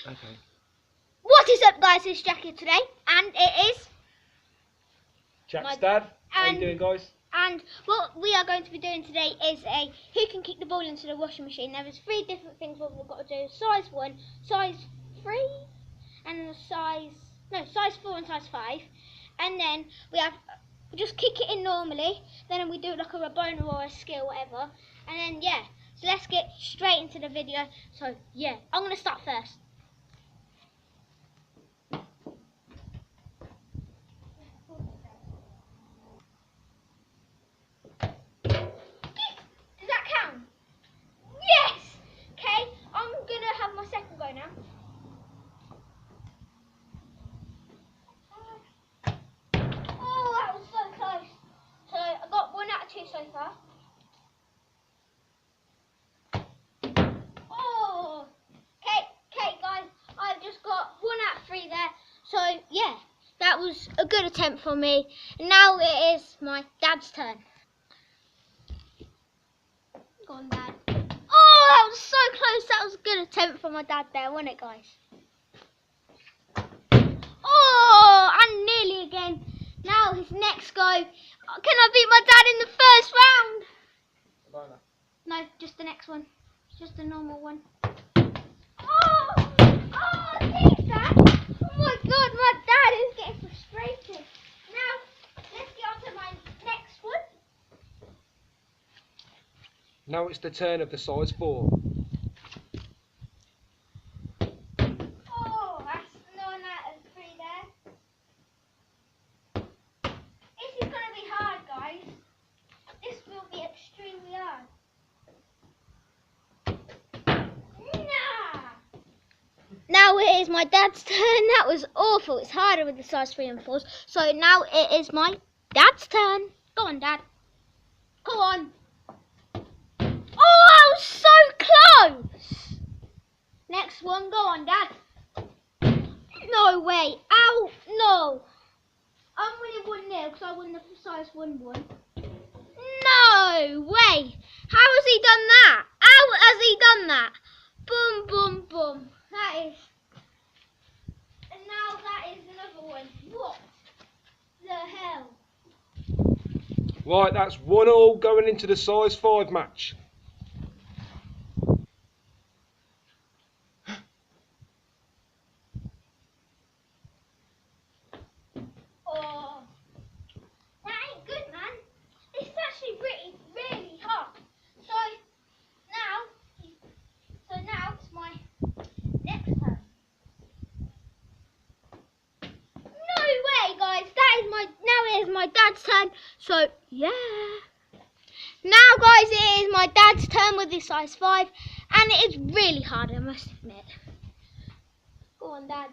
Okay. What is up, guys? It's Jackie today, and it is Jack's dad. How you doing, guys? And what we are going to be doing today is a who can kick the ball into the washing machine. There is 3 different things what we've got to do: size 1, size 3, and size 4 and size 5. And then we just kick it in normally. Then we do like a Rabona or a skill, whatever. And then yeah. So let's get straight into the video. So yeah, I'm gonna start first. Does that count? Yes! Okay, I'm gonna have my second go now. Oh, that was so close. So I got 1 out of 2 so far. Oh, okay, guys, I've just got 1 out of 3 there. So yeah, that was a good attempt for me. And now it is my dad's turn. Go on, Dad. Oh, that was so close. That was a good attempt for my dad there, wasn't it, guys? Oh, and nearly again. Now his next go. Can I beat my dad in the first round? No, just the next one. Just a normal one. Oh, thanks, Dad. Oh my God, my dad is getting frustrated. Now, let's get on to my next one. Now it's the turn of the size 4. Oh, that's 9 out of 3 there. This is going to be hard, guys. This will be extremely hard. Nah. Now it is my dad's turn. That was awful. It's harder with the size 3 and 4s. So now it is my dad's turn. Go on, Dad. Go on. Oh, that was so close. Next one. Go on, Dad. No way. Ow. No. I'm winning 1-0 because I won the size 1 one. No way. How has he done that? How has he done that? Boom, boom, boom. That is. And now that is another one. What the hell? Right, that's 1-1 going into the size 5 match. Oh, that ain't good, man. It's actually really hard. So now it's my next turn. No way, guys. Now it is my dad's turn. So yeah. Now, guys, it is my dad's turn with the size 5, and it is really hard, I must admit. Go on, Dad.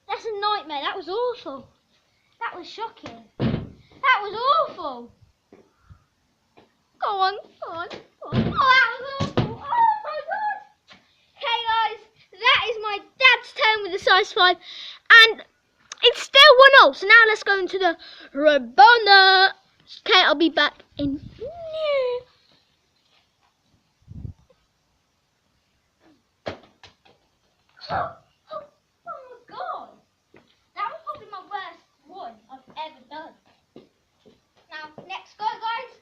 That's a nightmare. That was awful. That was shocking. That was awful. Go on, go on, go on. Oh, that was awful. Oh my God. Okay, guys, that is my dad's turn with the size 5, and it's still 1-0. So now let's go into the Rabona. Okay, I'll be back in. Oh my God. That was probably my worst one I've ever done. Now, next go, guys.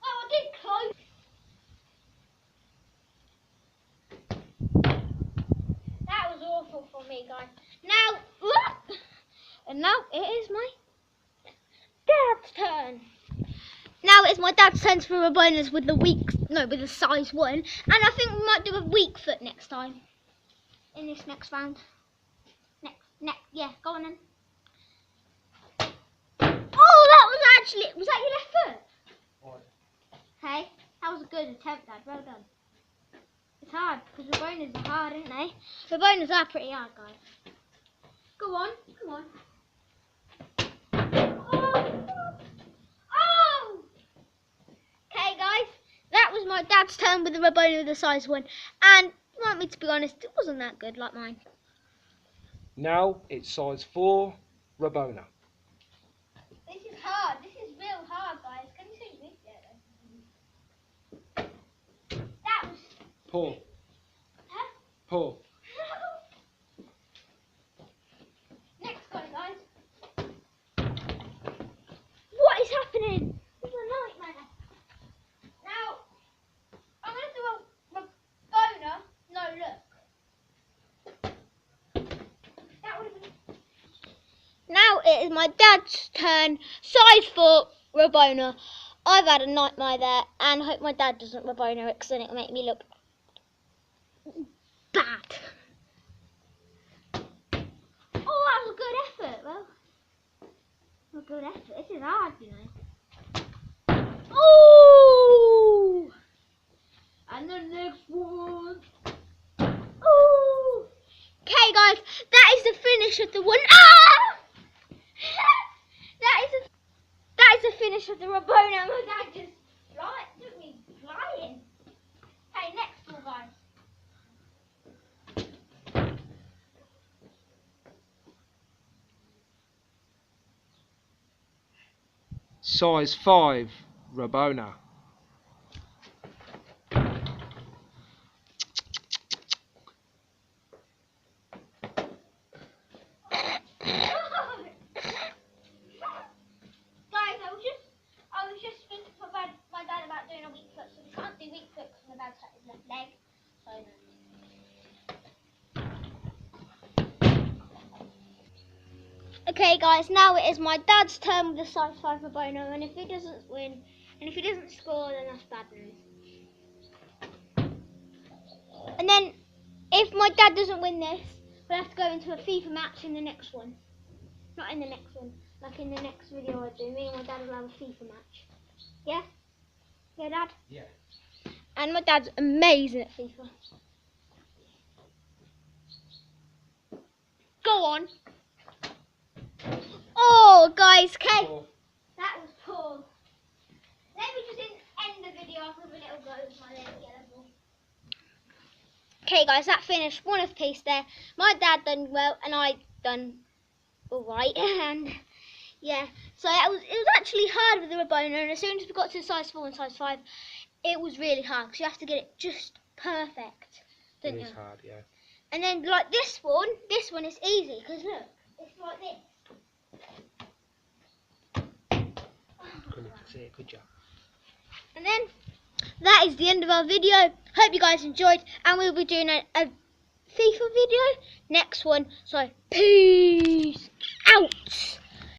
Oh, I did close. That was awful for me, guys. Now, look. And now it is my dad's turn. Now it's my dad's turn for Rabonas with the size 1. And I think we might do a weak foot next time. In this next round. Yeah, go on then. Oh, was that your left foot? Right. Hey, that was a good attempt, Dad. Well done. It's hard, because Rabonas are hard, aren't they? Rabonas are pretty hard, guys. Go on, come on. Oh! Okay, guys, that was my dad's turn with the Rabona with the size 1. And, you want me to be honest, it wasn't that good like mine. Now it's size 4 Rabona. This is hard. This is real hard, guys. Can you see me? Yeah. Paul. Huh? Paul. Next one, guys. What is happening? This is a nightmare. Now, I'm going to do a Rabona. No, look. That would have been... Now it is my dad's turn. Size 4 Rabona. I've had a nightmare there, and I hope my dad doesn't Rabona it, because then it'll make me look bad. Oh, that was a good effort. Well, a good effort. This is hard, you know. Oh! And the next one. Oh! Okay, guys, that is the finish of the one. Ah! that is the finish of the Rabona. My dad just took me flying. Okay, next one, guys. Size 5 Rabona. Guys, I was just speaking to my dad about doing a weak foot, so we can't do weak foot because my dad's hurt his left leg. So okay, guys, now it is my dad's turn with the size 5 Rabona, and if he doesn't win, and if he doesn't score, then that's bad news. And then, if my dad doesn't win this, we'll have to go into a FIFA match in the next one. Not in the next one, like in the next video I do. Me and my dad will have a FIFA match. Yeah? Yeah, Dad? Yeah. And my dad's amazing at FIFA. Go on. Oh, guys, okay. Paul. That was poor. Let me just end the video off with a little go with my little yellow ball. Okay, guys, that finished one of piece there. My dad done well, and I done alright. And yeah, so it was actually hard with the Rabona, and as soon as we got to size 4 and size 5, it was really hard because you have to get it just perfect, It don't you? is hard, yeah. And then like this one is easy because look, it's like this. Couldn't see it, could you? And then that is the end of our video. Hope you guys enjoyed, and we'll be doing a FIFA video next one. So peace out.